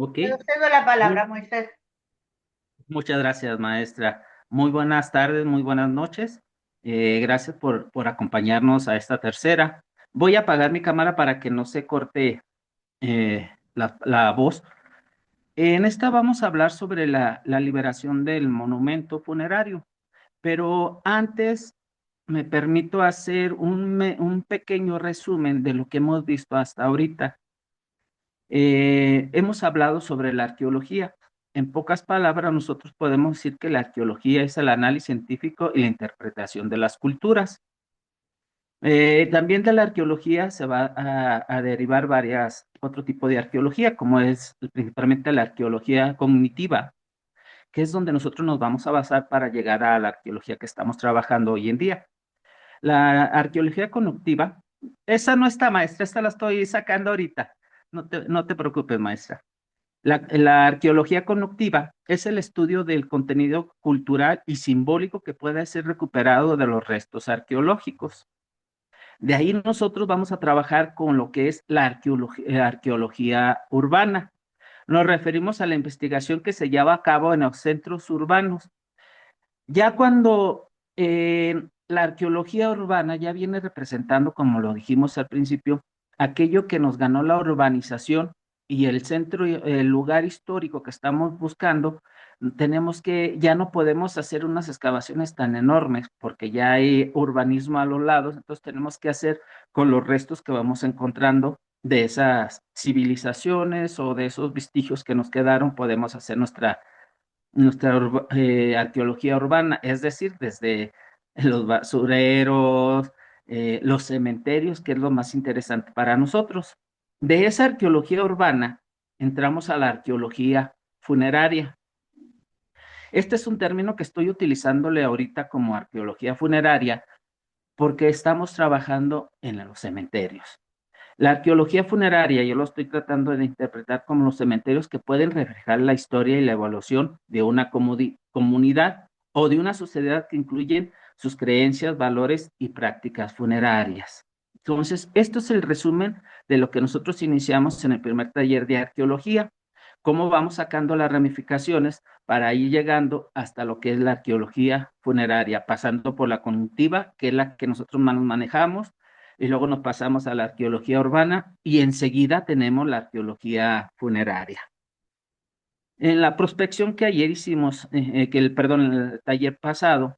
Ok, Te cedo la muy- palabra, Moisés. muchas gracias, maestra. Muy buenas tardes, muy buenas noches. Gracias por acompañarnos a esta tercera. Voy a apagar mi cámara para que no se corte la voz. En esta vamos a hablar sobre la liberación del monumento funerario, pero antes me permito hacer un pequeño resumen de lo que hemos visto hasta ahorita. Hemos hablado sobre la arqueología. En pocas palabras, nosotros podemos decir que la arqueología es el análisis científico y la interpretación de las culturas. También de la arqueología se va a derivar otro tipo de arqueología, como es principalmente la arqueología cognitiva, que es donde nosotros nos vamos a basar para llegar a la arqueología que estamos trabajando hoy en día. La arqueología cognitiva, esa no está, maestra, esta la estoy sacando ahorita. No te preocupes, maestra. La arqueología conductiva es el estudio del contenido cultural y simbólico que puede ser recuperado de los restos arqueológicos. De ahí nosotros vamos a trabajar con lo que es la arqueología urbana. Nos referimos a la investigación que se lleva a cabo en los centros urbanos. Ya cuando la arqueología urbana ya viene representando, como lo dijimos al principio, aquello que nos ganó la urbanización y el centro, el lugar histórico que estamos buscando, tenemos que, ya no podemos hacer unas excavaciones tan enormes porque ya hay urbanismo a los lados, entonces tenemos que hacer con los restos que vamos encontrando de esas civilizaciones o de esos vestigios que nos quedaron, podemos hacer nuestra arqueología urbana, es decir, desde los basureros, los cementerios, que es lo más interesante para nosotros. De esa arqueología urbana entramos a la arqueología funeraria. Este es un término que estoy utilizándole ahorita como arqueología funeraria porque estamos trabajando en los cementerios. La arqueología funeraria yo lo estoy tratando de interpretar como los cementerios que pueden reflejar la historia y la evolución de una comunidad o de una sociedad que incluyen sus creencias, valores y prácticas funerarias. Entonces, esto es el resumen de lo que nosotros iniciamos en el primer taller de arqueología, cómo vamos sacando las ramificaciones para ir llegando hasta lo que es la arqueología funeraria, pasando por la cognitiva, que es la que nosotros más manejamos, y luego nos pasamos a la arqueología urbana y enseguida tenemos la arqueología funeraria. En la prospección que ayer hicimos, perdón, en el taller pasado,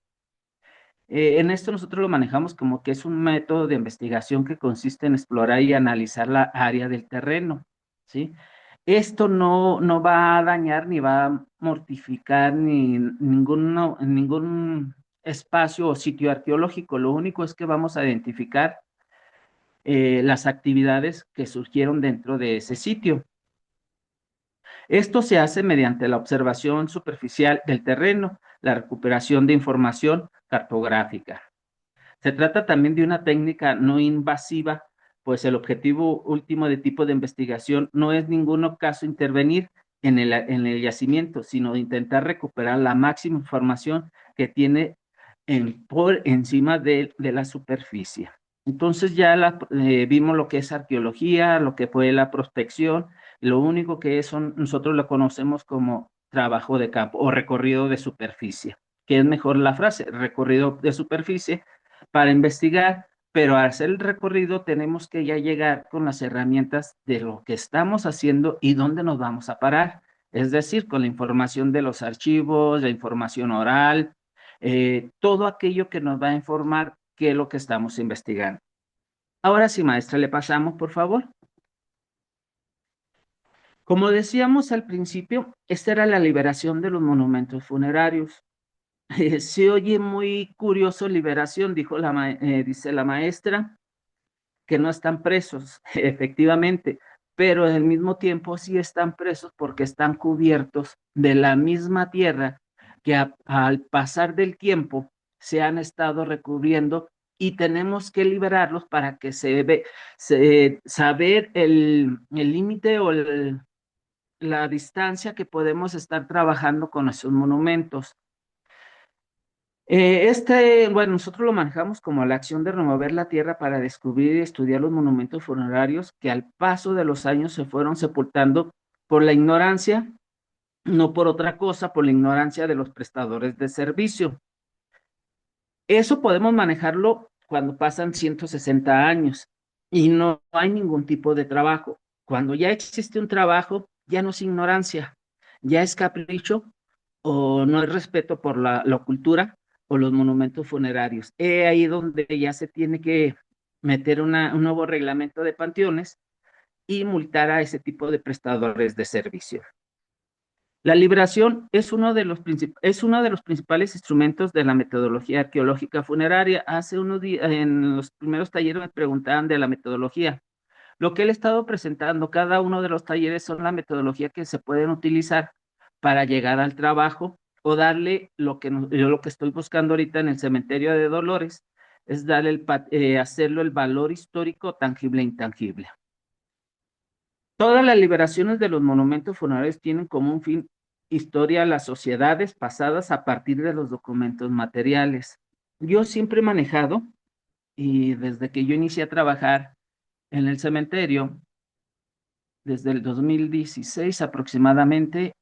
en esto nosotros lo manejamos como que es un método de investigación que consiste en explorar y analizar la área del terreno, ¿sí? Esto no va a dañar ni va a mortificar ningún espacio o sitio arqueológico. Lo único es que vamos a identificar las actividades que surgieron dentro de ese sitio. Esto se hace mediante la observación superficial del terreno, la recuperación de información cartográfica. Se trata también de una técnica no invasiva, pues el objetivo último de tipo de investigación no es en ningún caso intervenir en el yacimiento, sino intentar recuperar la máxima información que tiene por encima de la superficie. Entonces ya vimos lo que es arqueología, lo que fue la prospección, lo único que es nosotros lo conocemos como trabajo de campo o recorrido de superficie, que es mejor la frase, recorrido de superficie para investigar, pero al hacer el recorrido tenemos que ya llegar con las herramientas de lo que estamos haciendo y dónde nos vamos a parar, es decir, con la información de los archivos, la información oral, todo aquello que nos va a informar qué es lo que estamos investigando. Ahora sí, maestra, le pasamos, por favor. Como decíamos al principio, esta era la liberación de los monumentos funerarios. Se oye muy curioso liberación, dice la maestra, que no están presos, efectivamente, pero al mismo tiempo sí están presos porque están cubiertos de la misma tierra que al pasar del tiempo se han estado recubriendo y tenemos que liberarlos para que saber el límite o la distancia que podemos estar trabajando con esos monumentos. Bueno, nosotros lo manejamos como la acción de remover la tierra para descubrir y estudiar los monumentos funerarios que al paso de los años se fueron sepultando por la ignorancia, no por otra cosa, por la ignorancia de los prestadores de servicio. Eso podemos manejarlo cuando pasan 160 años y no hay ningún tipo de trabajo. Cuando ya existe un trabajo, ya no es ignorancia, ya es capricho o no hay respeto por la cultura o los monumentos funerarios. Es ahí donde ya se tiene que meter un nuevo reglamento de panteones y multar a ese tipo de prestadores de servicio. La liberación es uno de los principales instrumentos de la metodología arqueológica funeraria. Hace unos días, en los primeros talleres me preguntaban de la metodología. Lo que él ha estado presentando, cada uno de los talleres son la metodología que se pueden utilizar para llegar al trabajo o darle yo lo que estoy buscando ahorita en el cementerio de Dolores, es hacerlo el valor histórico tangible e intangible. Todas las liberaciones de los monumentos funerarios tienen como un fin historia a las sociedades pasadas a partir de los documentos materiales. Yo siempre he manejado, y desde que yo inicié a trabajar en el cementerio, desde el 2016 aproximadamente,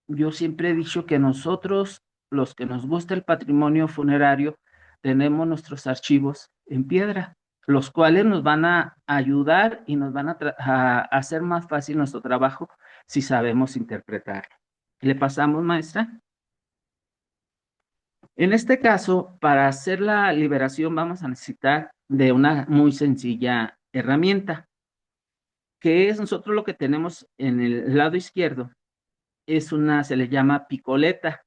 yo siempre he dicho que nosotros, los que nos gusta el patrimonio funerario, tenemos nuestros archivos en piedra, los cuales nos van a ayudar y nos van a hacer más fácil nuestro trabajo si sabemos interpretar. ¿Le pasamos, maestra? En este caso, para hacer la liberación vamos a necesitar de una muy sencilla herramienta, que es nosotros lo que tenemos en el lado izquierdo, se le llama picoleta.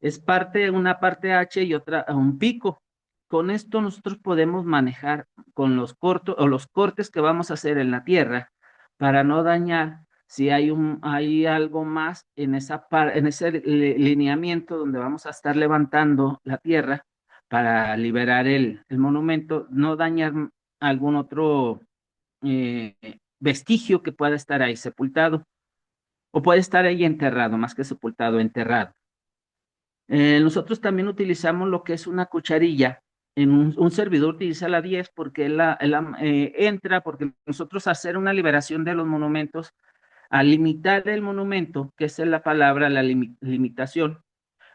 Es una parte H y otra a un pico. Con esto nosotros podemos manejar con los cortos o los cortes que vamos a hacer en la tierra para no dañar si hay algo más en ese lineamiento donde vamos a estar levantando la tierra para liberar el monumento, no dañar algún otro eh, vestigio que pueda estar ahí sepultado o puede estar ahí enterrado, más que sepultado, enterrado. Nosotros también utilizamos lo que es una cucharilla. Un servidor utiliza la 10 porque entra, porque nosotros hacer una liberación de los monumentos, al limitar el monumento, que esa es la palabra, la limitación,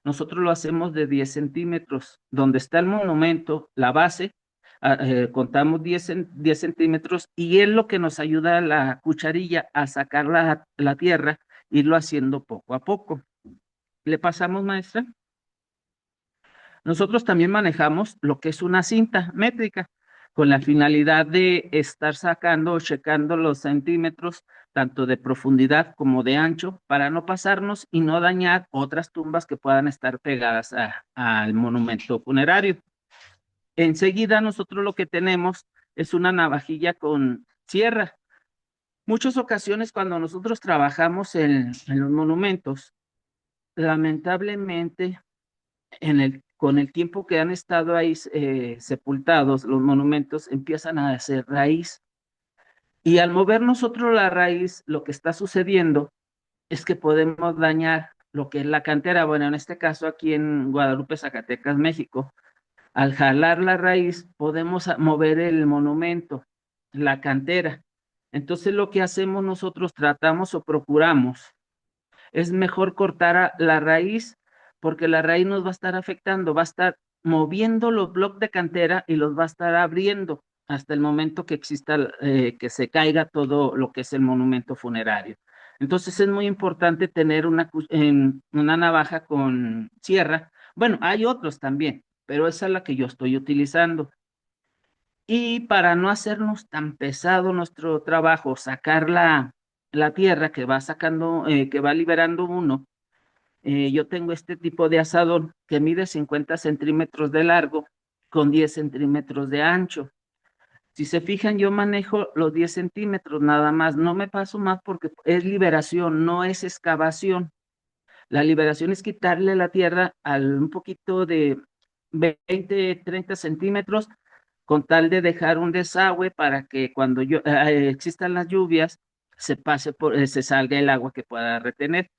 nosotros lo hacemos de 10 centímetros. Donde está el monumento, la base, contamos 10 centímetros y es lo que nos ayuda a la cucharilla a sacar la tierra, irlo haciendo poco a poco. ¿Le pasamos, maestra? Nosotros también manejamos lo que es una cinta métrica con la finalidad de estar sacando o checando los centímetros tanto de profundidad como de ancho para no pasarnos y no dañar otras tumbas que puedan estar pegadas al monumento funerario. Enseguida nosotros lo que tenemos es una navajilla con sierra. Muchas ocasiones cuando nosotros trabajamos en los monumentos, lamentablemente con el tiempo que han estado ahí sepultados, los monumentos empiezan a hacer raíz. Y al mover nosotros la raíz, lo que está sucediendo es que podemos dañar lo que es la cantera. Bueno, en este caso aquí en Guadalupe, Zacatecas, México, al jalar la raíz podemos mover el monumento, la cantera. Entonces lo que hacemos nosotros, tratamos o procuramos es mejor cortar la raíz porque la raíz nos va a estar afectando, va a estar moviendo los bloques de cantera y los va a estar abriendo hasta el momento que exista, que se caiga todo lo que es el monumento funerario. Entonces es muy importante tener una navaja con sierra. Bueno, hay otros también, pero esa es la que yo estoy utilizando. Y para no hacernos tan pesado nuestro trabajo, sacar la tierra que va sacando, que va liberando uno, yo tengo este tipo de asadón que mide 50 centímetros de largo con 10 centímetros de ancho. Si se fijan, yo manejo los 10 centímetros nada más, no me paso más porque es liberación, no es excavación. La liberación es quitarle la tierra al un poquito de 20, 30 centímetros con tal de dejar un desagüe para que cuando existan las lluvias se salga el agua que pueda retener.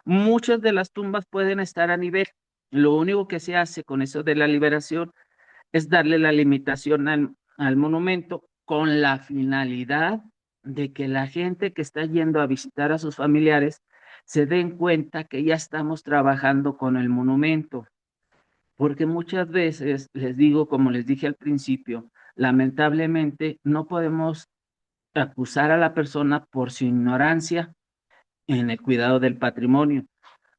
Muchas de las tumbas pueden estar a nivel. Lo único que se hace con eso de la liberación es darle la limitación al monumento con la finalidad de que la gente que está yendo a visitar a sus familiares se den cuenta que ya estamos trabajando con el monumento, porque muchas veces, les digo, como les dije al principio, lamentablemente no podemos acusar a la persona por su ignorancia en el cuidado del patrimonio.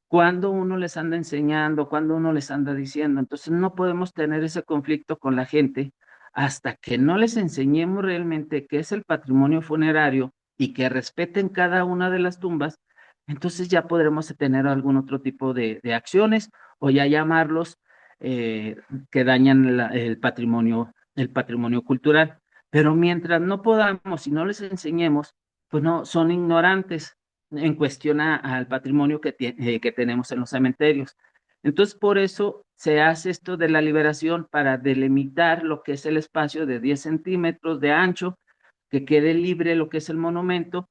Cuando uno les anda enseñando, cuando uno les anda diciendo, entonces no podemos tener ese conflicto con la gente hasta que no les enseñemos realmente qué es el patrimonio funerario y que respeten cada una de las tumbas, entonces ya podremos tener algún otro tipo de acciones o ya llamarlos eh, que dañan el patrimonio cultural. Pero mientras no podamos y no les enseñemos, pues no, son ignorantes en cuestión al patrimonio que tenemos en los cementerios. Entonces, por eso se hace esto de la liberación para delimitar lo que es el espacio de 10 centímetros de ancho, que quede libre lo que es el monumento,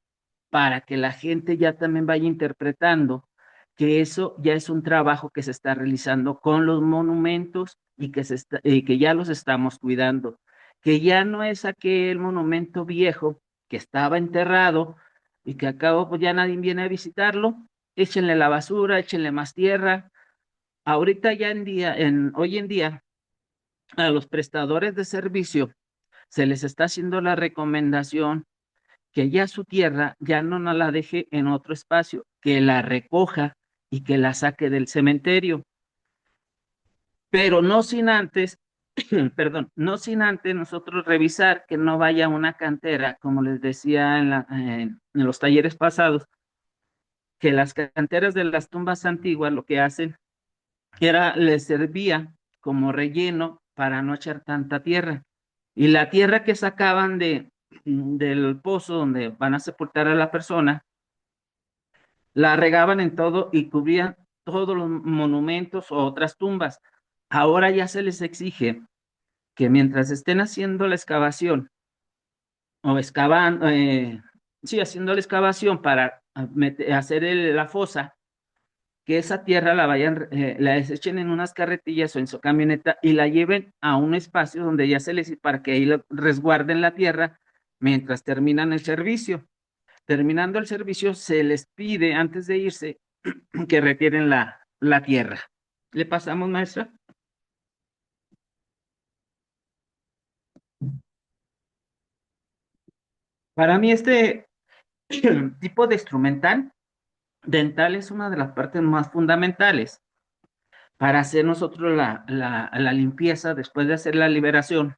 para que la gente ya también vaya interpretando que eso ya es un trabajo que se está realizando con los monumentos y que ya los estamos cuidando, que ya no es aquel monumento viejo que estaba enterrado y que acabo pues ya nadie viene a visitarlo, échenle la basura, échenle más tierra. Ahorita ya hoy en día, a los prestadores de servicio se les está haciendo la recomendación que ya su tierra ya no la deje en otro espacio, que la recoja y que la saque del cementerio, pero no sin antes, perdón, no sin antes nosotros revisar que no vaya una cantera, como les decía en los talleres pasados, que las canteras de las tumbas antiguas lo que hacen les servía como relleno para no echar tanta tierra. Y la tierra que sacaban del pozo donde van a sepultar a la persona, la regaban en todo y cubrían todos los monumentos o otras tumbas. Ahora ya se les exige que mientras estén haciendo la excavación o excavando, sí, haciendo la excavación para hacer la fosa, que esa tierra la desechen en unas carretillas o en su camioneta y la lleven a un espacio donde ya para que ahí resguarden la tierra mientras terminan el servicio. Terminando el servicio, se les pide antes de irse que retiren la tierra. ¿Le pasamos, maestra? Para mí este tipo de instrumental dental es una de las partes más fundamentales para hacer nosotros la limpieza después de hacer la liberación,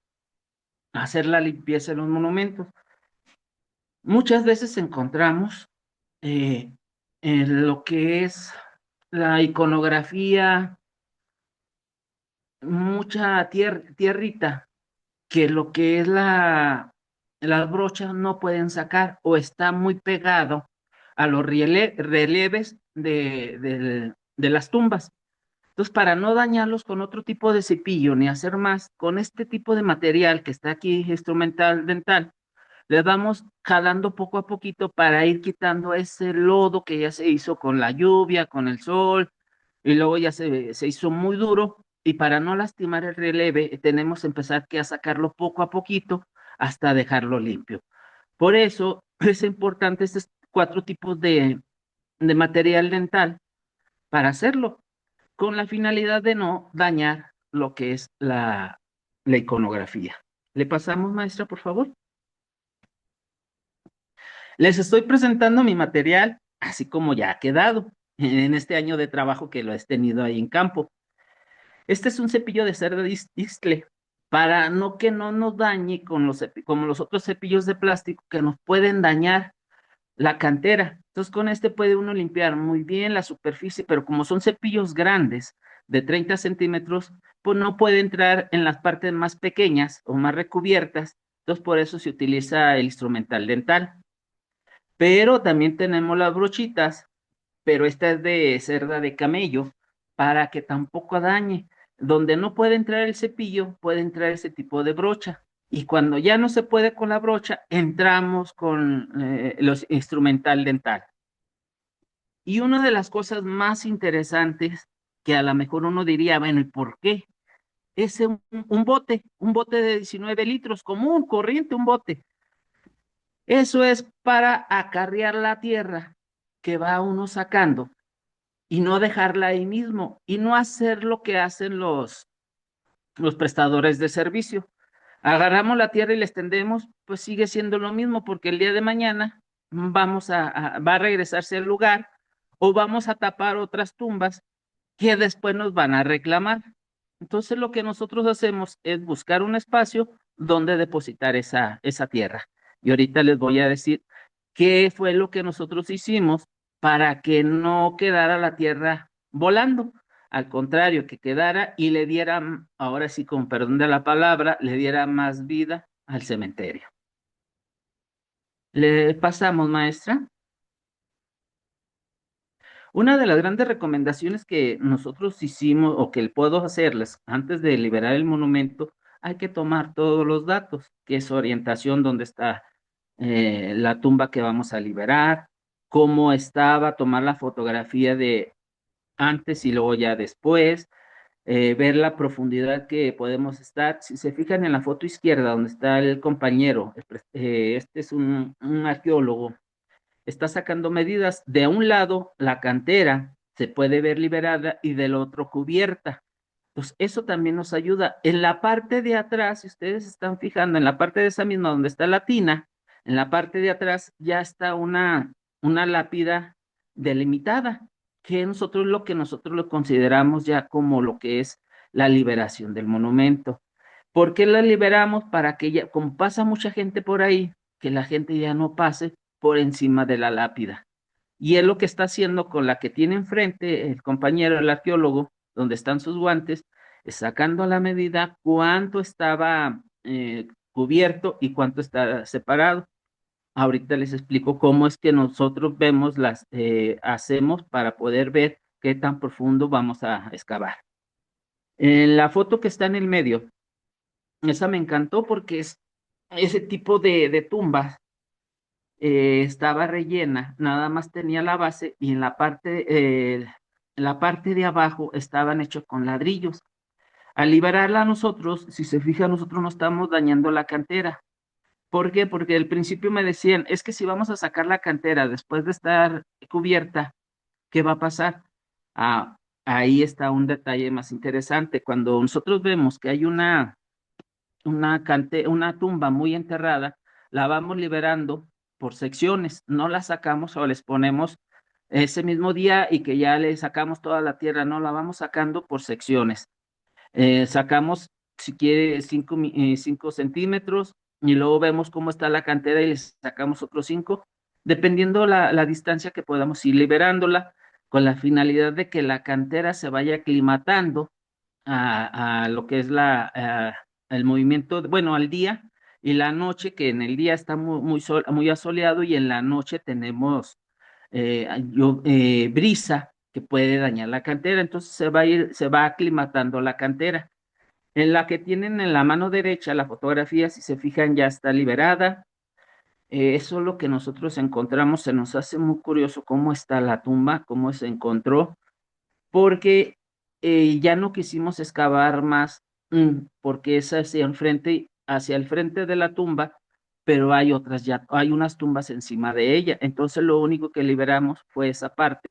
hacer la limpieza de los monumentos. Muchas veces encontramos eh, en lo que es la iconografía, mucha tierrita, que lo que es las brochas no pueden sacar o está muy pegado a los relieves de las tumbas. Entonces, para no dañarlos con otro tipo de cepillo ni hacer más, con este tipo de material que está aquí, instrumental dental, le vamos jalando poco a poquito para ir quitando ese lodo que ya se hizo con la lluvia, con el sol, y luego ya se hizo muy duro, y para no lastimar el relieve, tenemos que empezar a sacarlo poco a poquito hasta dejarlo limpio. Por eso es importante estos cuatro tipos de material dental para hacerlo, con la finalidad de no dañar lo que es la iconografía. ¿Le pasamos, maestra, por favor? Les estoy presentando mi material, así como ya ha quedado en este año de trabajo que lo he tenido ahí en campo. Este es un cepillo de cerda de Ixtle, para no que no nos dañe como los otros cepillos de plástico que nos pueden dañar la cantera. Entonces, con este puede uno limpiar muy bien la superficie, pero como son cepillos grandes de 30 centímetros, pues no puede entrar en las partes más pequeñas o más recubiertas. Entonces, por eso se utiliza el instrumental dental. Pero también tenemos las brochitas, pero esta es de cerda de camello, para que tampoco dañe. Donde no puede entrar el cepillo, puede entrar ese tipo de brocha. Y cuando ya no se puede con la brocha, entramos con los instrumental dental. Y una de las cosas más interesantes que a lo mejor uno diría, bueno, ¿y por qué? Es un bote de 19 litros, común, corriente, un bote. Eso es para acarrear la tierra que va uno sacando y no dejarla ahí mismo y no hacer lo que hacen los prestadores de servicio. Agarramos la tierra y la extendemos, pues sigue siendo lo mismo porque el día de mañana va a regresarse al lugar o vamos a tapar otras tumbas que después nos van a reclamar. Entonces lo que nosotros hacemos es buscar un espacio donde depositar esa tierra. Y ahorita les voy a decir qué fue lo que nosotros hicimos para que no quedara la tierra volando. Al contrario, que quedara y le diera, ahora sí, con perdón de la palabra, le diera más vida al cementerio. Le pasamos, maestra. Una de las grandes recomendaciones que nosotros hicimos o que puedo hacerles antes de liberar el monumento, hay que tomar todos los datos, que es orientación, dónde está la tumba que vamos a liberar, cómo estaba, tomar la fotografía de antes y luego ya después, ver la profundidad que podemos estar. Si se fijan en la foto izquierda, donde está el compañero, este es un arqueólogo, está sacando medidas. De un lado, la cantera se puede ver liberada y del otro cubierta. Entonces, eso también nos ayuda. En la parte de atrás, si ustedes se están fijando, en la parte de esa misma donde está la tina, en la parte de atrás ya está una lápida delimitada, que nosotros lo que nosotros lo consideramos ya como lo que es la liberación del monumento. ¿Por qué la liberamos? Para que ya, como pasa mucha gente por ahí, que la gente ya no pase por encima de la lápida. Y es lo que está haciendo con la que tiene enfrente el compañero, el arqueólogo, donde están sus guantes, sacando a la medida cuánto estaba cubierto y cuánto está separado. Ahorita les explico cómo es que nosotros hacemos para poder ver qué tan profundo vamos a excavar. En la foto que está en el medio, esa me encantó porque es ese tipo de tumbas estaba rellena, nada más tenía la base y en la parte de abajo estaban hechos con ladrillos. Al liberarla nosotros, si se fija, nosotros no estamos dañando la cantera. ¿Por qué? Porque al principio me decían, es que si vamos a sacar la cantera después de estar cubierta, ¿qué va a pasar? Ah, ahí está un detalle más interesante. Cuando nosotros vemos que hay una tumba muy enterrada, la vamos liberando por secciones, no la sacamos o les ponemos ese mismo día y que ya le sacamos toda la tierra, no, la vamos sacando por secciones. Sacamos, si quiere, 5 centímetros y luego vemos cómo está la cantera y le sacamos otros 5, dependiendo la distancia que podamos ir liberándola, con la finalidad de que la cantera se vaya aclimatando a lo que es el movimiento, bueno, al día y la noche, que en el día está muy asoleado y en la noche tenemos brisa que puede dañar la cantera, entonces se va aclimatando la cantera. En la que tienen en la mano derecha, la fotografía, si se fijan, ya está liberada. Eso es lo que nosotros encontramos, se nos hace muy curioso cómo está la tumba, cómo se encontró porque ya no quisimos excavar más, porque es hacia el frente de la tumba, pero hay otras ya, hay unas tumbas encima de ella. Entonces lo único que liberamos fue esa parte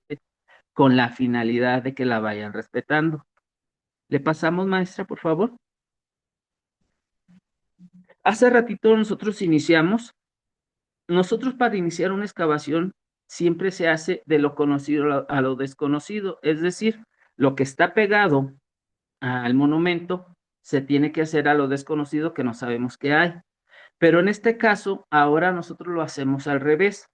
con la finalidad de que la vayan respetando. ¿Le pasamos, maestra, por favor? Hace ratito nosotros iniciamos. Nosotros para iniciar una excavación siempre se hace de lo conocido a lo desconocido, es decir, lo que está pegado al monumento, se tiene que hacer a lo desconocido que no sabemos que hay. Pero en este caso, ahora nosotros lo hacemos al revés.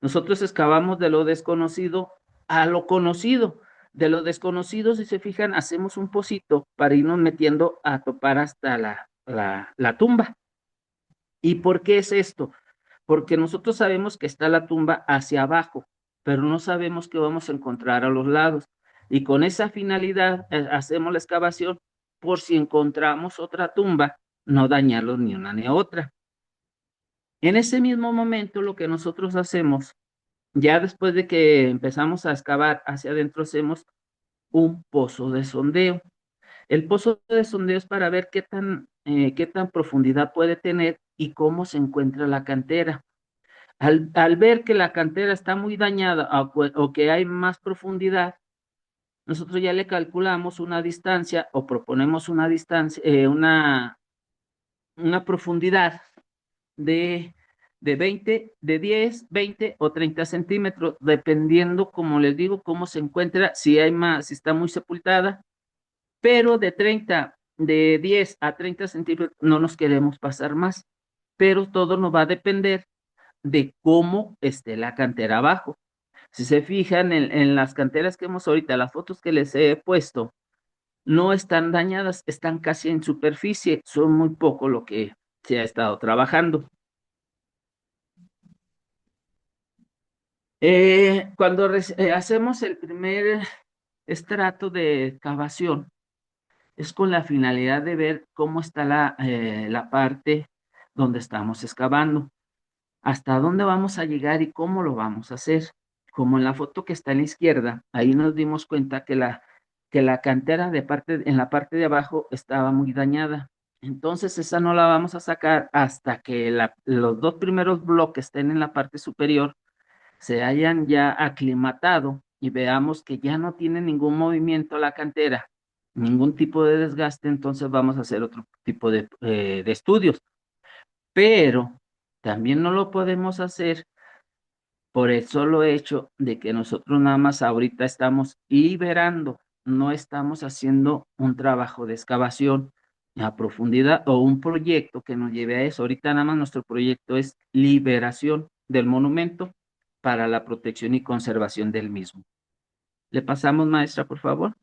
Nosotros excavamos de lo desconocido a lo conocido. De lo desconocido, si se fijan, hacemos un pocito para irnos metiendo a topar hasta la tumba. ¿Y por qué es esto? Porque nosotros sabemos que está la tumba hacia abajo, pero no sabemos qué vamos a encontrar a los lados. Y con esa finalidad hacemos la excavación por si encontramos otra tumba, no dañarlos ni una ni otra. En ese mismo momento, lo que nosotros hacemos, ya después de que empezamos a excavar hacia adentro, hacemos un pozo de sondeo. El pozo de sondeo es para ver qué tan profundidad puede tener y cómo se encuentra la cantera. Al ver que la cantera está muy dañada o que hay más profundidad, nosotros ya le calculamos una distancia o proponemos una distancia, una profundidad de, de 10, 20 o 30 centímetros, dependiendo, como les digo, cómo se encuentra, si hay más, si está muy sepultada, pero de 10 a 30 centímetros no nos queremos pasar más, pero todo nos va a depender de cómo esté la cantera abajo. Si se fijan en las canteras que hemos ahorita, las fotos que les he puesto, no están dañadas, están casi en superficie, son muy poco lo que se ha estado trabajando. Cuando hacemos el primer estrato de excavación, es con la finalidad de ver cómo está la parte donde estamos excavando, hasta dónde vamos a llegar y cómo lo vamos a hacer. Como en la foto que está a la izquierda, ahí nos dimos cuenta que la cantera en la parte de abajo estaba muy dañada. Entonces esa no la vamos a sacar hasta que los dos primeros bloques estén en la parte superior, se hayan ya aclimatado y veamos que ya no tiene ningún movimiento la cantera, ningún tipo de desgaste, entonces vamos a hacer otro tipo de estudios. Pero también no lo podemos hacer por el solo hecho de que nosotros nada más ahorita estamos liberando, no estamos haciendo un trabajo de excavación a profundidad o un proyecto que nos lleve a eso. Ahorita nada más nuestro proyecto es liberación del monumento para la protección y conservación del mismo. Le pasamos, maestra, por favor.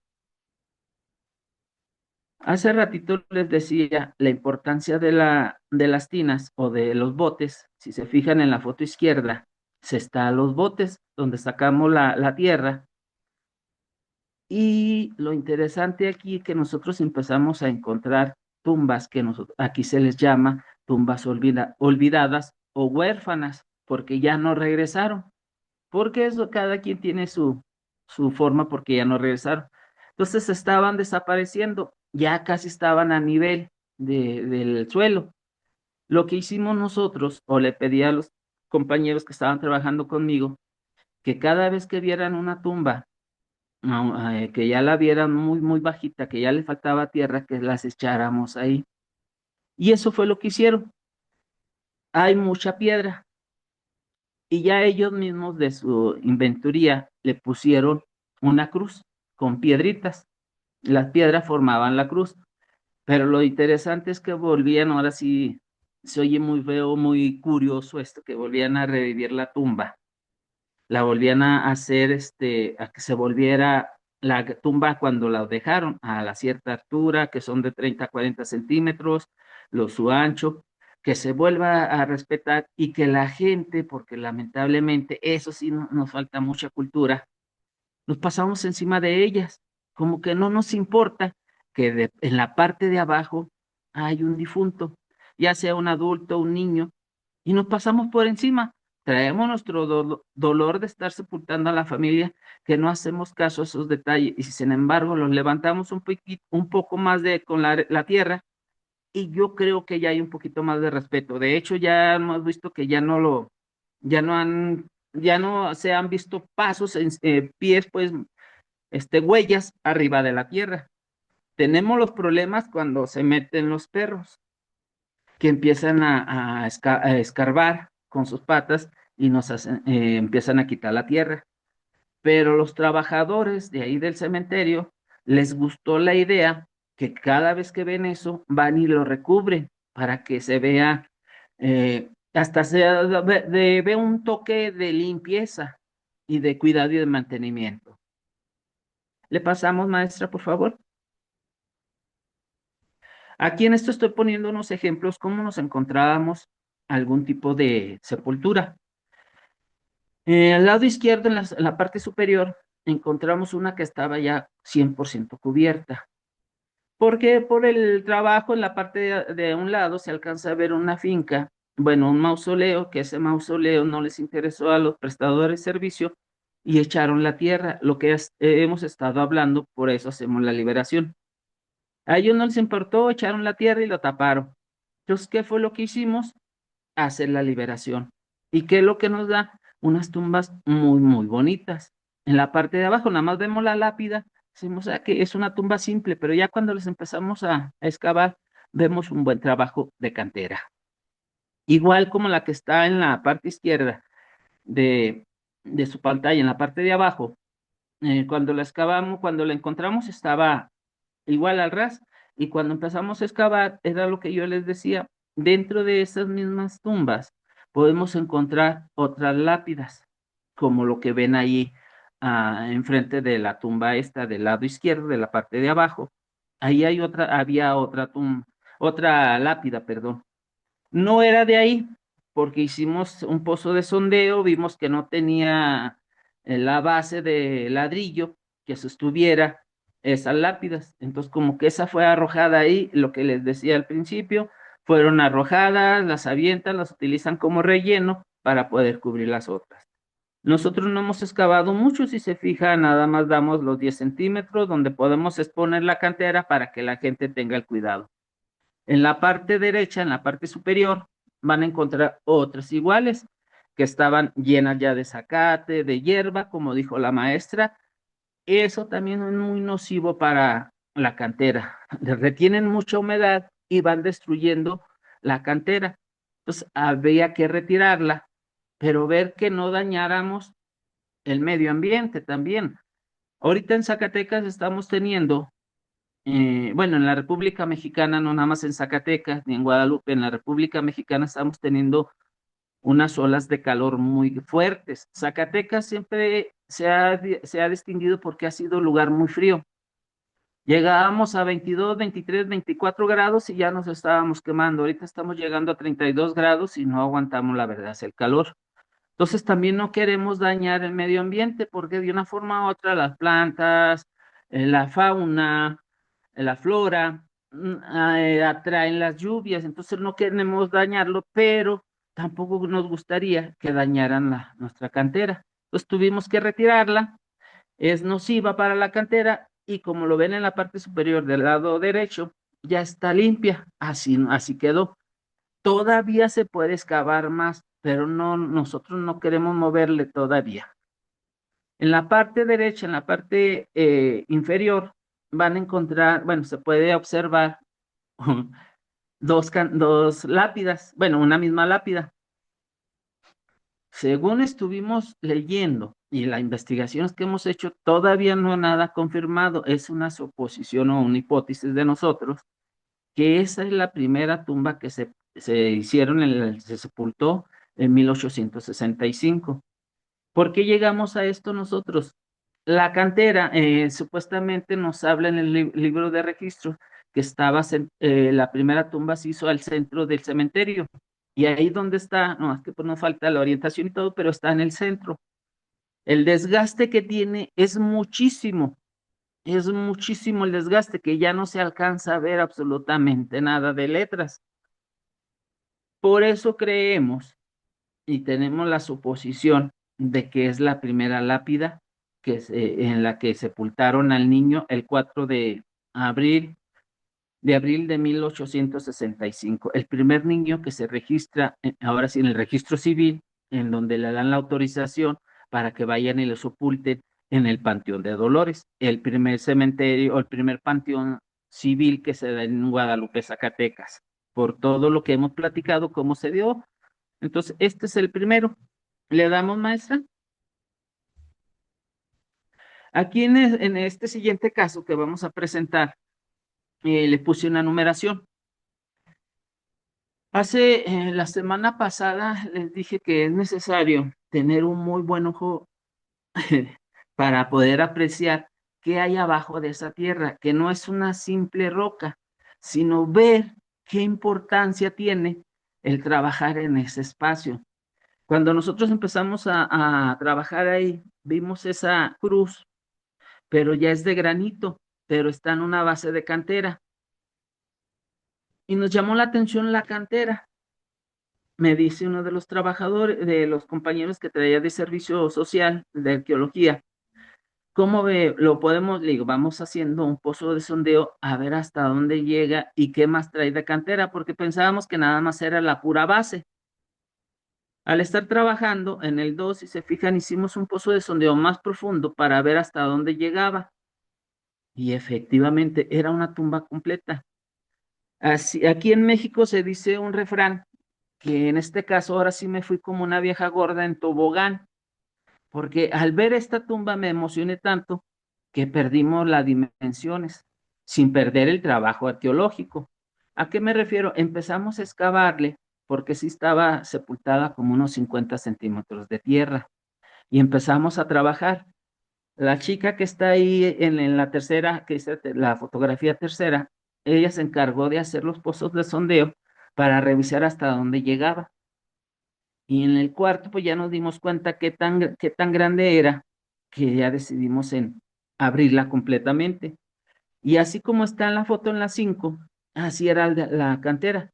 Hace ratito les decía la importancia de las tinas o de los botes. Si se fijan en la foto izquierda, se están los botes donde sacamos la tierra. Y lo interesante aquí es que nosotros empezamos a encontrar tumbas que aquí se les llama tumbas olvidadas o huérfanas, porque ya no regresaron. Porque eso cada quien tiene su forma porque ya no regresaron. Entonces estaban desapareciendo, ya casi estaban a nivel del suelo. Lo que hicimos nosotros, o le pedí a los compañeros que estaban trabajando conmigo, que cada vez que vieran una tumba, que ya la vieran muy, muy bajita, que ya le faltaba tierra, que las echáramos ahí. Y eso fue lo que hicieron. Hay mucha piedra, y ya ellos mismos de su inventoría le pusieron una cruz con piedritas. Las piedras formaban la cruz, pero lo interesante es que volvían, ahora sí, se oye muy feo, muy curioso esto, que volvían a revivir la tumba, la volvían a hacer, a que se volviera la tumba cuando la dejaron a la cierta altura, que son de 30 a 40 centímetros, su ancho, que se vuelva a respetar y que la gente, porque lamentablemente eso sí nos falta mucha cultura, nos pasamos encima de ellas, como que no nos importa que en la parte de abajo hay un difunto, ya sea un adulto, un niño, y nos pasamos por encima. Traemos nuestro dolor de estar sepultando a la familia, que no hacemos caso a esos detalles, y sin embargo los levantamos un poco más con la tierra, y yo creo que ya hay un poquito más de respeto. De hecho, ya hemos visto que ya no han, ya no se han visto pasos, pies, pues, huellas arriba de la tierra. Tenemos los problemas cuando se meten los perros, que empiezan a escarbar con sus patas y empiezan a quitar la tierra. Pero los trabajadores de ahí del cementerio les gustó la idea que cada vez que ven eso van y lo recubren para que se vea, hasta se ve un toque de limpieza y de cuidado y de mantenimiento. Le pasamos, maestra, por favor. Aquí en esto estoy poniendo unos ejemplos, cómo nos encontrábamos algún tipo de sepultura. Al lado izquierdo, en la parte superior, encontramos una que estaba ya 100% cubierta. Porque por el trabajo en la parte de un lado se alcanza a ver una finca, bueno, un mausoleo, que ese mausoleo no les interesó a los prestadores de servicio y echaron la tierra, lo que hemos estado hablando, por eso hacemos la liberación. A ellos no les importó, echaron la tierra y lo taparon. Entonces, ¿qué fue lo que hicimos? Hacer la liberación. ¿Y qué es lo que nos da? Unas tumbas muy, muy bonitas. En la parte de abajo nada más vemos la lápida, decimos que es una tumba simple, pero ya cuando les empezamos a excavar, vemos un buen trabajo de cantera. Igual como la que está en la parte izquierda de, de su pantalla, en la parte de abajo, cuando la excavamos, cuando la encontramos estaba igual al ras, y cuando empezamos a excavar, era lo que yo les decía, dentro de esas mismas tumbas podemos encontrar otras lápidas, como lo que ven ahí enfrente de la tumba esta del lado izquierdo, de la parte de abajo. Ahí hay otra, había otra otra lápida, perdón. No era de ahí, porque hicimos un pozo de sondeo, vimos que no tenía la base de ladrillo que sostuviera esas lápidas. Entonces, como que esa fue arrojada ahí, lo que les decía al principio, fueron arrojadas, las avientan, las utilizan como relleno para poder cubrir las otras. Nosotros no hemos excavado mucho, si se fija, nada más damos los 10 centímetros donde podemos exponer la cantera para que la gente tenga el cuidado. En la parte derecha, en la parte superior, van a encontrar otras iguales que estaban llenas ya de zacate, de hierba, como dijo la maestra. Eso también es muy nocivo para la cantera. Retienen mucha humedad y van destruyendo la cantera. Entonces, había que retirarla, pero ver que no dañáramos el medio ambiente también. Ahorita en Zacatecas estamos teniendo bueno, en la República Mexicana, no nada más en Zacatecas ni en Guadalupe, en la República Mexicana estamos teniendo unas olas de calor muy fuertes. Zacatecas siempre se ha distinguido porque ha sido un lugar muy frío. Llegábamos a 22, 23, 24 grados y ya nos estábamos quemando. Ahorita estamos llegando a 32 grados y no aguantamos, la verdad, es el calor. Entonces también no queremos dañar el medio ambiente porque de una forma u otra las plantas, la fauna, la flora, atraen las lluvias, entonces no queremos dañarlo, pero tampoco nos gustaría que dañaran nuestra cantera. Entonces tuvimos que retirarla, es nociva para la cantera y como lo ven en la parte superior del lado derecho, ya está limpia, así quedó. Todavía se puede excavar más, pero no, nosotros no queremos moverle todavía. En la parte derecha, en la parte inferior, van a encontrar, bueno, se puede observar dos lápidas, bueno, una misma lápida. Según estuvimos leyendo y las investigaciones que hemos hecho, todavía no nada confirmado, es una suposición o una hipótesis de nosotros, que esa es la primera tumba que se hicieron, se sepultó en 1865. ¿Por qué llegamos a esto nosotros? La cantera supuestamente nos habla en el libro de registro que la primera tumba se hizo al centro del cementerio. Y ahí donde está, no, es que pues nos falta la orientación y todo, pero está en el centro. El desgaste que tiene es muchísimo el desgaste que ya no se alcanza a ver absolutamente nada de letras. Por eso creemos y tenemos la suposición de que es la primera lápida en la que sepultaron al niño el 4 abril de abril de 1865. El primer niño que se registra, ahora sí, en el registro civil, en donde le dan la autorización para que vayan y lo sepulten en el Panteón de Dolores, el primer cementerio, o el primer panteón civil que se da en Guadalupe, Zacatecas. Por todo lo que hemos platicado, cómo se dio, entonces, este es el primero. ¿Le damos, maestra? Aquí en este siguiente caso que vamos a presentar, le puse una numeración. La semana pasada les dije que es necesario tener un muy buen ojo para poder apreciar qué hay abajo de esa tierra, que no es una simple roca, sino ver qué importancia tiene el trabajar en ese espacio. Cuando nosotros empezamos a trabajar ahí, vimos esa cruz, pero ya es de granito, pero está en una base de cantera. Y nos llamó la atención la cantera. Me dice uno de los trabajadores, de los compañeros que traía de servicio social de arqueología, ¿cómo ve? Lo podemos, le digo, vamos haciendo un pozo de sondeo a ver hasta dónde llega y qué más trae de cantera, porque pensábamos que nada más era la pura base. Al estar trabajando en el 2, si se fijan, hicimos un pozo de sondeo más profundo para ver hasta dónde llegaba. Y efectivamente era una tumba completa. Así, aquí en México se dice un refrán, que en este caso ahora sí me fui como una vieja gorda en tobogán, porque al ver esta tumba me emocioné tanto que perdimos las dimensiones, sin perder el trabajo arqueológico. ¿A qué me refiero? Empezamos a excavarle, porque sí estaba sepultada como unos 50 centímetros de tierra, y empezamos a trabajar. La chica que está ahí en la tercera, que es la fotografía tercera, ella se encargó de hacer los pozos de sondeo para revisar hasta dónde llegaba. Y en el cuarto, pues ya nos dimos cuenta qué tan grande era, que ya decidimos en abrirla completamente. Y así como está en la foto en la 5, así era la cantera.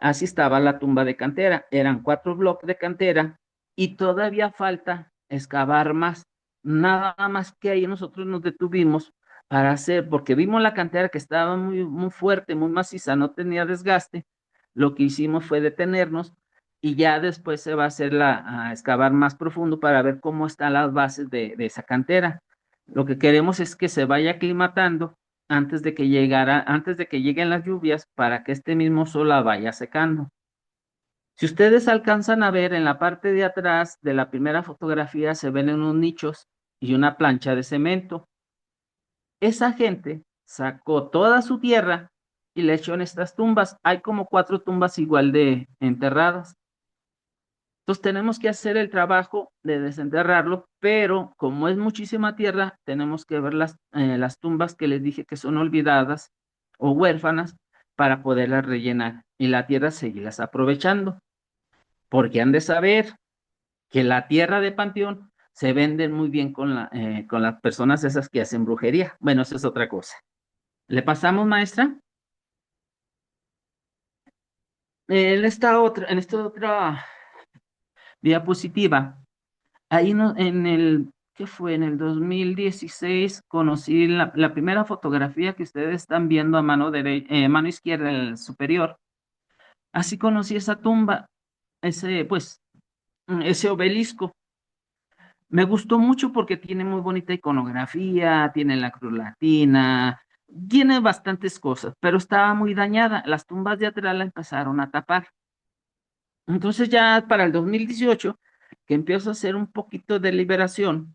Así estaba la tumba de cantera. Eran 4 bloques de cantera y todavía falta excavar más. Nada más que ahí nosotros nos detuvimos para hacer, porque vimos la cantera que estaba muy, muy fuerte, muy maciza, no tenía desgaste. Lo que hicimos fue detenernos y ya después se va a hacer a excavar más profundo para ver cómo están las bases de esa cantera. Lo que queremos es que se vaya aclimatando antes de que lleguen las lluvias para que este mismo sol la vaya secando. Si ustedes alcanzan a ver en la parte de atrás de la primera fotografía se ven unos nichos y una plancha de cemento. Esa gente sacó toda su tierra y le echó en estas tumbas. Hay como 4 tumbas igual de enterradas. Entonces tenemos que hacer el trabajo de desenterrarlo, pero como es muchísima tierra, tenemos que ver las tumbas que les dije que son olvidadas o huérfanas para poderlas rellenar y la tierra seguirlas aprovechando, porque han de saber que la tierra de Panteón se vende muy bien con las personas esas que hacen brujería. Bueno, eso es otra cosa. ¿Le pasamos, maestra? En esta otra diapositiva. Ahí no, ¿qué fue? En el 2016 conocí la primera fotografía que ustedes están viendo a mano izquierda, el superior. Así conocí esa tumba, pues, ese obelisco. Me gustó mucho porque tiene muy bonita iconografía, tiene la cruz latina, tiene bastantes cosas, pero estaba muy dañada. Las tumbas de atrás la empezaron a tapar. Entonces ya para el 2018, que empiezo a hacer un poquito de liberación,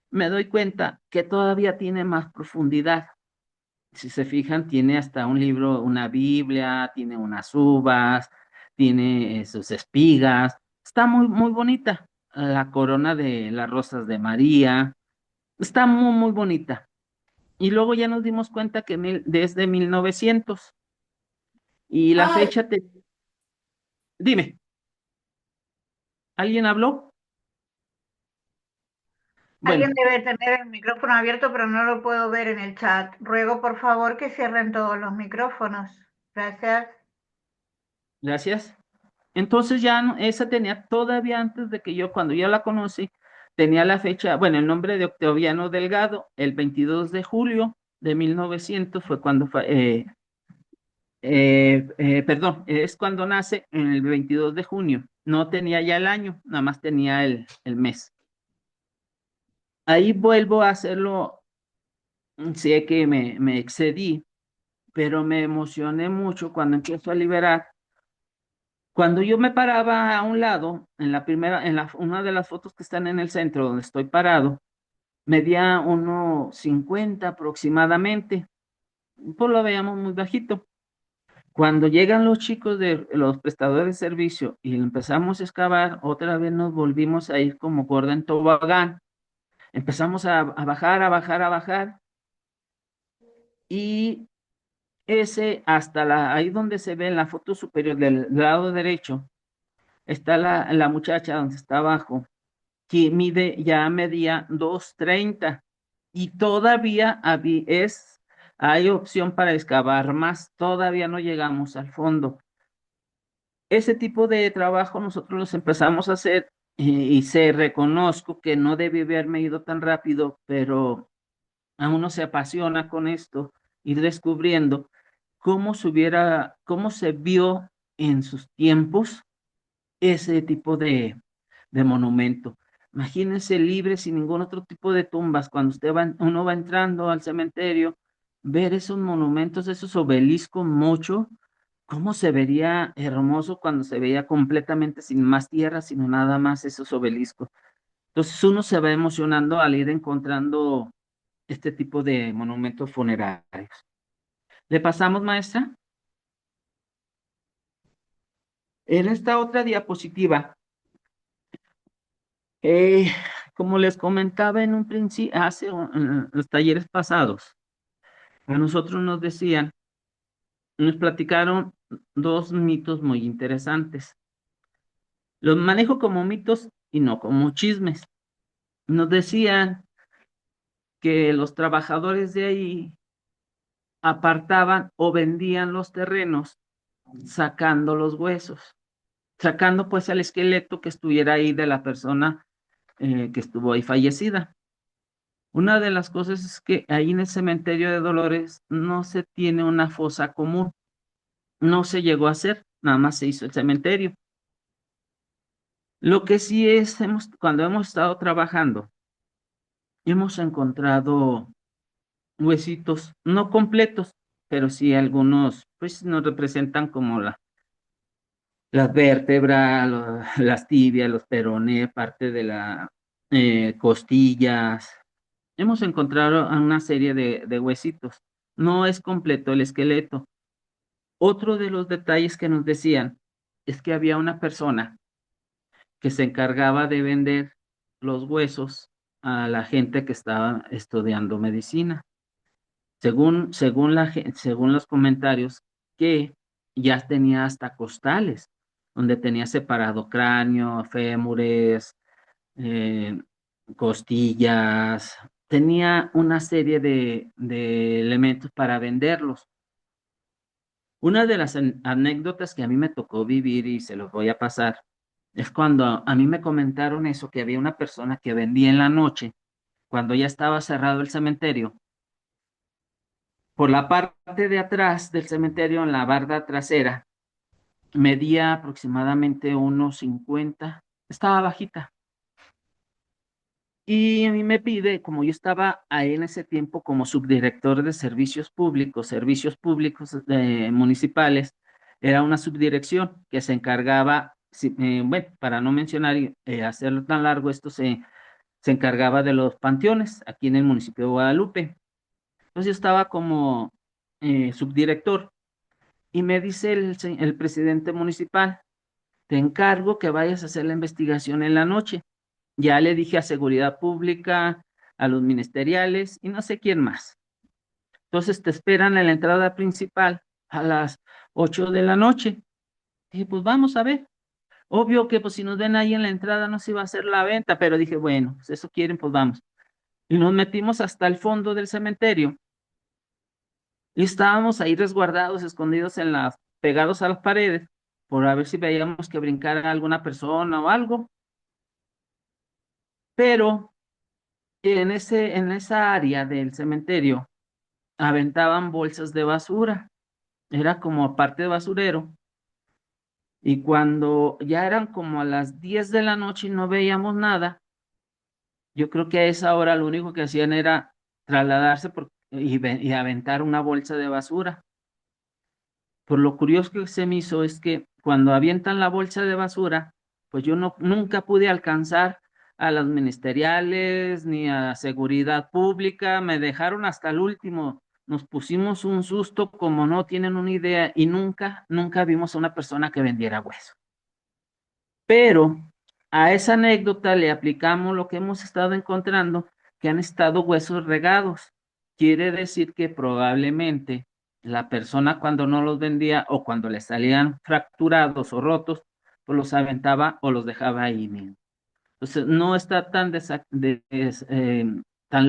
me doy cuenta que todavía tiene más profundidad. Si se fijan, tiene hasta un libro, una Biblia, tiene unas uvas, tiene sus espigas. Está muy, muy bonita. La corona de las rosas de María. Está muy, muy bonita. Y luego ya nos dimos cuenta que desde 1900. Y la Ay, fecha Dime, ¿alguien habló? alguien Bueno, debe tener el micrófono abierto, pero no lo puedo ver en el chat. Ruego, por favor, que cierren todos los micrófonos. Gracias. gracias. Entonces ya esa tenía todavía antes de que cuando yo la conocí, tenía la fecha, bueno, el nombre de Octaviano Delgado, el 22 de julio de 1900 fue cuando, perdón, es cuando nace el 22 de junio. No tenía ya el año, nada más tenía el mes. Ahí vuelvo a hacerlo, sé que me excedí, pero me emocioné mucho cuando empiezo a liberar. Cuando yo me paraba a un lado, una de las fotos que están en el centro donde estoy parado, medía 1,50 aproximadamente, pues lo veíamos muy bajito. Cuando llegan los chicos de los prestadores de servicio y empezamos a excavar, otra vez nos volvimos a ir como gorda en tobogán. Empezamos a bajar, a bajar, a bajar, y ahí donde se ve en la foto superior del lado derecho, está la muchacha donde está abajo, que ya medía 2,30 y todavía hay opción para excavar más, todavía no llegamos al fondo. Ese tipo de trabajo nosotros los empezamos a hacer, y se reconozco que no debí haberme ido tan rápido, pero a uno se apasiona con esto, ir descubriendo cómo se vio en sus tiempos ese tipo de monumento. Imagínense libre sin ningún otro tipo de tumbas. Cuando uno va entrando al cementerio, ver esos monumentos, esos obeliscos mucho, cómo se vería hermoso cuando se veía completamente sin más tierra, sino nada más esos obeliscos. Entonces uno se va emocionando al ir encontrando este tipo de monumentos funerarios. ¿Le pasamos, maestra? En esta otra diapositiva, eh, como les comentaba en un principio, en los talleres pasados, a nosotros nos decían, nos platicaron dos mitos muy interesantes. Los manejo como mitos y no como chismes. Nos decían que los trabajadores de ahí apartaban o vendían los terrenos sacando los huesos, sacando pues el esqueleto que estuviera ahí de la persona que estuvo ahí fallecida. Una de las cosas es que ahí en el cementerio de Dolores no se tiene una fosa común, no se llegó a hacer, nada más se hizo el cementerio. Lo que sí es, cuando hemos estado trabajando, hemos encontrado huesitos, no completos, pero sí algunos, pues nos representan como las vértebras, las tibias, los peroné, parte de la costillas. Hemos encontrado una serie de huesitos. No es completo el esqueleto. Otro de los detalles que nos decían es que había una persona que se encargaba de vender los huesos a la gente que estaba estudiando medicina. Según los comentarios, que ya tenía hasta costales, donde tenía separado cráneo, fémures, eh, costillas, tenía una serie de elementos para venderlos. Una de las anécdotas que a mí me tocó vivir y se los voy a pasar es cuando a mí me comentaron eso, que había una persona que vendía en la noche, cuando ya estaba cerrado el cementerio, por la parte de atrás del cementerio, en la barda trasera, medía aproximadamente unos 50, estaba bajita. Y a mí me pide, como yo estaba ahí en ese tiempo como subdirector de servicios públicos municipales, era una subdirección que se encargaba, bueno, para no mencionar y hacerlo tan largo, se encargaba de los panteones aquí en el municipio de Guadalupe. Entonces yo estaba como subdirector y me dice el presidente municipal, te encargo que vayas a hacer la investigación en la noche. Ya le dije a Seguridad Pública, a los ministeriales y no sé quién más. Entonces te esperan en la entrada principal a las 8 de la noche. Dije, pues vamos a ver. Obvio que pues si nos ven ahí en la entrada no se iba a hacer la venta, pero dije, bueno, pues eso quieren, pues vamos. Y nos metimos hasta el fondo del cementerio y estábamos ahí resguardados, escondidos pegados a las paredes, por a ver si veíamos que brincara alguna persona o algo. Pero en esa área del cementerio aventaban bolsas de basura, era como parte de basurero, y cuando ya eran como a las 10 de la noche y no veíamos nada, yo creo que a esa hora lo único que hacían era trasladarse y aventar una bolsa de basura. Por lo curioso que se me hizo es que cuando avientan la bolsa de basura, pues yo nunca pude alcanzar a los ministeriales ni a seguridad pública, me dejaron hasta el último, nos pusimos un susto como no tienen una idea y nunca vimos a una persona que vendiera hueso. Pero a esa anécdota le aplicamos lo que hemos estado encontrando, que han estado huesos regados. Quiere decir que probablemente la persona cuando no los vendía o cuando le salían fracturados o rotos, pues los aventaba o los dejaba ahí mismo. Entonces, no está tan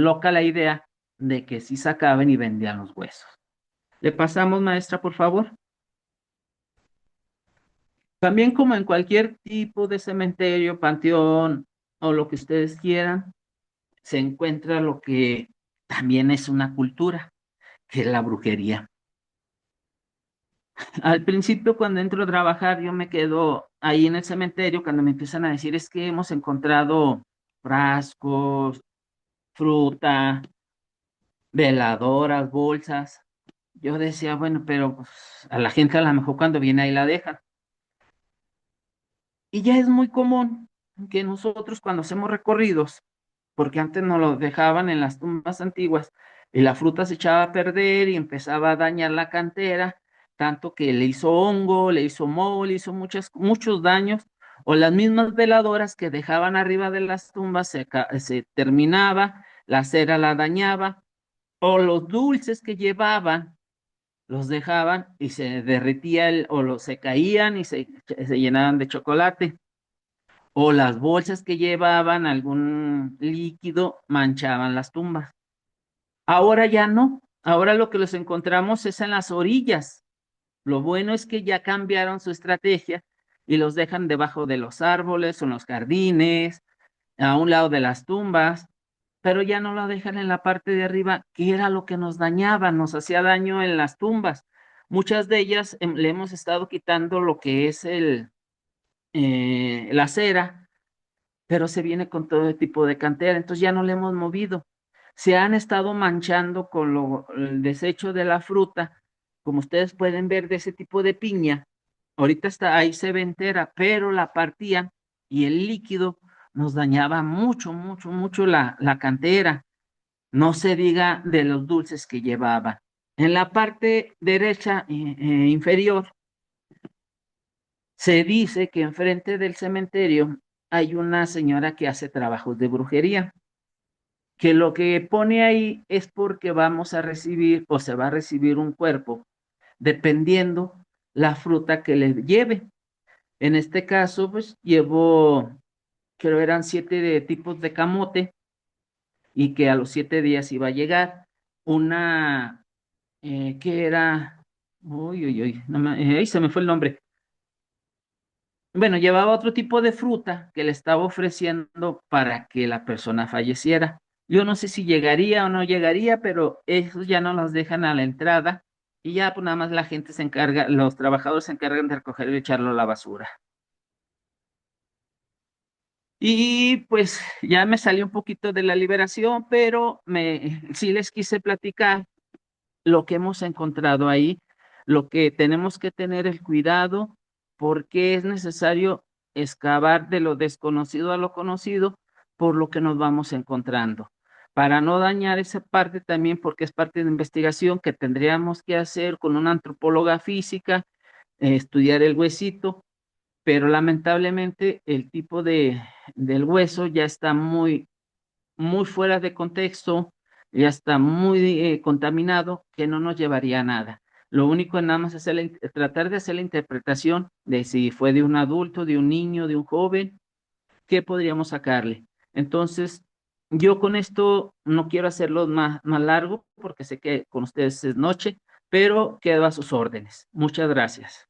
loca la idea de que sí sacaban y vendían los huesos. Le pasamos, maestra, por favor. También como en cualquier tipo de cementerio, panteón o lo que ustedes quieran, se encuentra lo que también es una cultura, que es la brujería. Al principio, cuando entro a trabajar, yo me quedo ahí en el cementerio cuando me empiezan a decir es que hemos encontrado frascos, fruta, veladoras, bolsas. Yo decía, bueno, pero pues, a la gente a lo mejor cuando viene ahí la dejan. Y ya es muy común que nosotros cuando hacemos recorridos, porque antes nos lo dejaban en las tumbas antiguas y la fruta se echaba a perder y empezaba a dañar la cantera, tanto que le hizo hongo, le hizo moho, le hizo muchos daños, o las mismas veladoras que dejaban arriba de las tumbas se terminaba, la cera la dañaba, o los dulces que llevaban los dejaban y se derretía se caían y se llenaban de chocolate o las bolsas que llevaban algún líquido manchaban las tumbas. Ahora ya no, ahora lo que los encontramos es en las orillas. Lo bueno es que ya cambiaron su estrategia y los dejan debajo de los árboles o en los jardines, a un lado de las tumbas, pero ya no lo dejan en la parte de arriba, que era lo que nos dañaba, nos hacía daño en las tumbas. Muchas de ellas le hemos estado quitando lo que es la cera, pero se viene con todo tipo de cantera, entonces ya no le hemos movido. Se han estado manchando con el desecho de la fruta, como ustedes pueden ver de ese tipo de piña. Ahorita está ahí se ve entera, pero la partían y el líquido nos dañaba mucho, mucho, mucho la cantera. No se diga de los dulces que llevaba. En la parte derecha inferior se dice que enfrente del cementerio hay una señora que hace trabajos de brujería, que lo que pone ahí es porque vamos a recibir o se va a recibir un cuerpo, dependiendo la fruta que le lleve. En este caso, pues llevó, creo eran 7 tipos de camote y que a los 7 días iba a llegar una, que era, uy, uy, uy, ahí se me fue el nombre. Bueno, llevaba otro tipo de fruta que le estaba ofreciendo para que la persona falleciera. Yo no sé si llegaría o no llegaría, pero esos ya no los dejan a la entrada y ya pues nada más la gente se encarga, los trabajadores se encargan de recoger y echarlo a la basura. Y pues ya me salió un poquito de la liberación, pero sí les quise platicar lo que hemos encontrado ahí, lo que tenemos que tener el cuidado, porque es necesario excavar de lo desconocido a lo conocido, por lo que nos vamos encontrando. Para no dañar esa parte también, porque es parte de investigación que tendríamos que hacer con una antropóloga física, estudiar el huesito, pero lamentablemente el tipo del hueso ya está muy fuera de contexto, ya está muy contaminado, que no nos llevaría a nada. Lo único es nada más tratar de hacer la interpretación de si fue de un adulto, de un niño, de un joven, qué podríamos sacarle. Entonces, yo con esto no quiero hacerlo más largo porque sé que con ustedes es noche, pero quedo a sus órdenes. Muchas gracias.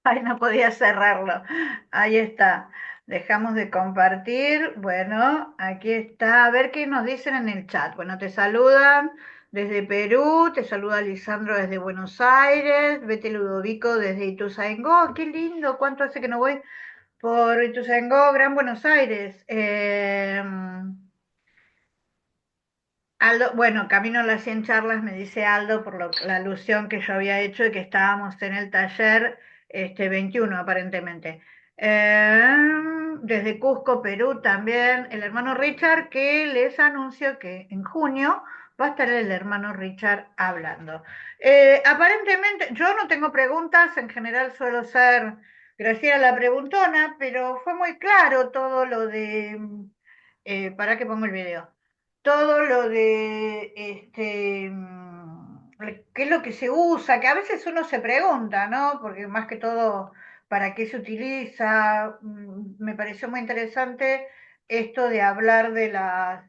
Ay, no podía cerrarlo. Ahí está. Dejamos de compartir. Bueno, aquí está. A ver qué nos dicen en el chat. Bueno, te saludan desde Perú, te saluda Lisandro desde Buenos Aires, Vete Ludovico desde Ituzaingó. Qué lindo, cuánto hace que no voy por Ituzaingó, Gran Buenos Aires. Aldo, bueno, Camino a las 100 charlas me dice Aldo por la alusión que yo había hecho de que estábamos en el taller 21 aparentemente. Desde Cusco, Perú también, el hermano Richard que les anunció que en junio va a estar el hermano Richard hablando. Aparentemente, yo no tengo preguntas, en general suelo ser Graciela la preguntona, pero fue muy claro todo lo de... para que pongo el video todo lo de qué es lo que se usa, que a veces uno se pregunta, ¿no? Porque más que todo, ¿para qué se utiliza? Me pareció muy interesante esto de hablar de las,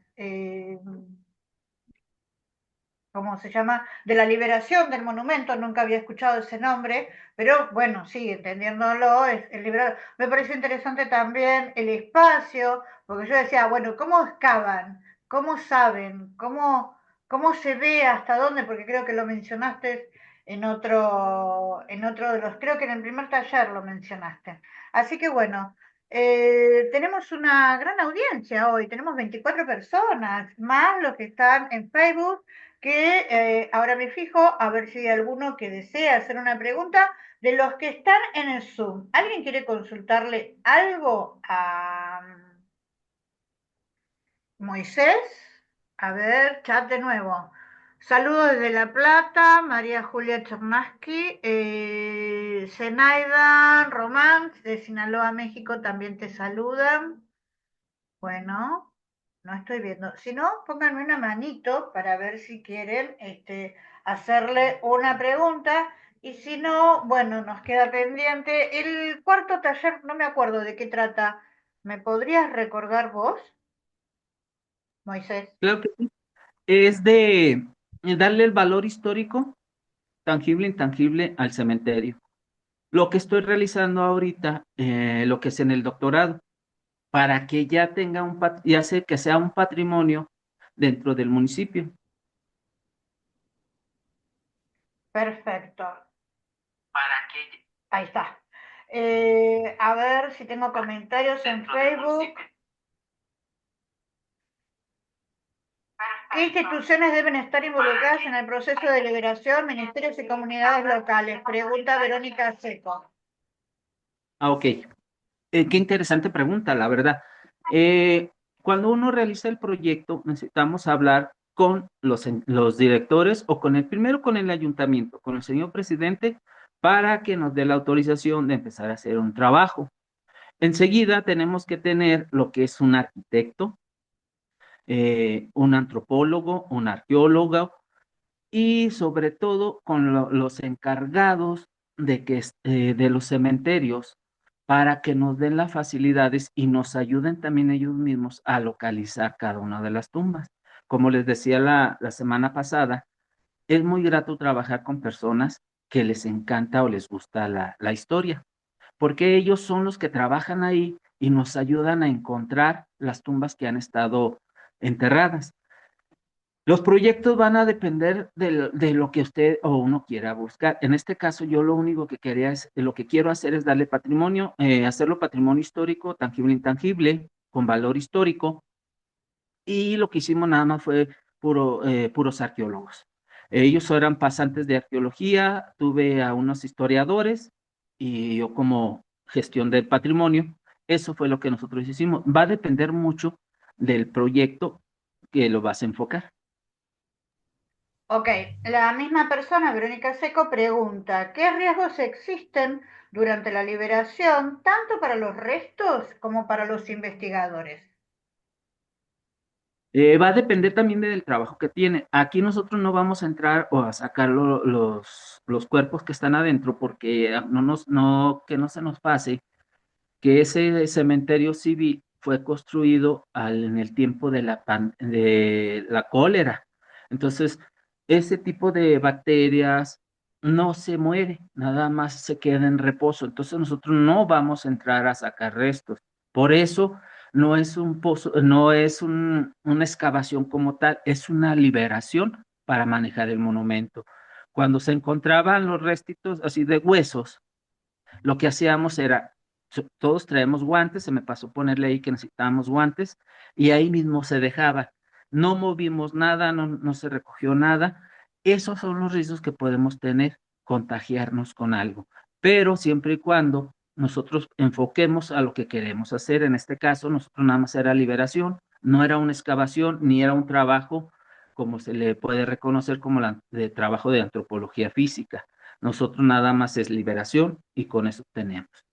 ¿cómo se llama? De la liberación del monumento, nunca había escuchado ese nombre, pero bueno, sí, entendiéndolo, es el liberador. Me pareció interesante también el espacio, porque yo decía, bueno, ¿cómo excavan? ¿Cómo saben? ¿Cómo? cómo se ve, hasta dónde, porque creo que lo mencionaste en otro de los, creo que en el primer taller lo mencionaste. Así que bueno, tenemos una gran audiencia hoy, tenemos 24 personas, más los que están en Facebook, que ahora me fijo a ver si hay alguno que desea hacer una pregunta de los que están en el Zoom. ¿Alguien quiere consultarle algo a Moisés? A ver, chat de nuevo. Saludos desde La Plata, María Julia Chernaski, Zenaida Román de Sinaloa, México, también te saludan. Bueno, no estoy viendo. Si no, pónganme una manito para ver si quieren hacerle una pregunta. Y si no, bueno, nos queda pendiente. El cuarto taller, no me acuerdo de qué trata. ¿Me podrías recordar vos, Moisés? Claro que sí. Es de darle el valor histórico, tangible, intangible, al cementerio. Lo que estoy realizando ahorita, lo que es en el doctorado, para que ya tenga ya sé que sea un patrimonio dentro del municipio. Perfecto. Para que Ahí está. A ver si tengo comentarios en Facebook. ¿Qué instituciones deben estar involucradas en el proceso de liberación? Ministerios y comunidades locales. Pregunta Verónica Seco. Ok. Qué interesante pregunta, la verdad. Eh, Cuando uno realiza el proyecto, necesitamos hablar con los directores o con primero con el ayuntamiento, con el señor presidente, para que nos dé la autorización de empezar a hacer un trabajo. Enseguida tenemos que tener lo que es un arquitecto, un antropólogo, un arqueólogo y sobre todo con los encargados de los cementerios para que nos den las facilidades y nos ayuden también ellos mismos a localizar cada una de las tumbas. Como les decía la semana pasada, es muy grato trabajar con personas que les encanta o les gusta la historia, porque ellos son los que trabajan ahí y nos ayudan a encontrar las tumbas que han estado enterradas. Los proyectos van a depender de lo que usted o uno quiera buscar. En este caso, yo lo único que quería es, lo que quiero hacer es darle patrimonio, hacerlo patrimonio histórico, tangible, intangible, con valor histórico. Y lo que hicimos nada más fue puros arqueólogos. Ellos eran pasantes de arqueología, tuve a unos historiadores y yo como gestión del patrimonio. Eso fue lo que nosotros hicimos. Va a depender mucho del proyecto que lo vas a enfocar. Ok, la misma persona, Verónica Seco, pregunta, ¿qué riesgos existen durante la liberación, tanto para los restos como para los investigadores? Va a depender también del trabajo que tiene. Aquí nosotros no vamos a entrar o a sacar los cuerpos que están adentro porque que no se nos pase que ese cementerio civil fue construido en el tiempo de la cólera. Entonces, ese tipo de bacterias no se muere, nada más se queda en reposo. Entonces, nosotros no vamos a entrar a sacar restos. Por eso, no es un pozo, no es una excavación como tal, es una liberación para manejar el monumento. Cuando se encontraban los restitos así de huesos, lo que hacíamos era, todos traemos guantes, se me pasó ponerle ahí que necesitábamos guantes, y ahí mismo se dejaba. No movimos nada, no se recogió nada. Esos son los riesgos que podemos tener, contagiarnos con algo, pero siempre y cuando nosotros enfoquemos a lo que queremos hacer. En este caso, nosotros nada más era liberación, no era una excavación, ni era un trabajo como se le puede reconocer como de trabajo de antropología física. Nosotros nada más es liberación y con eso tenemos.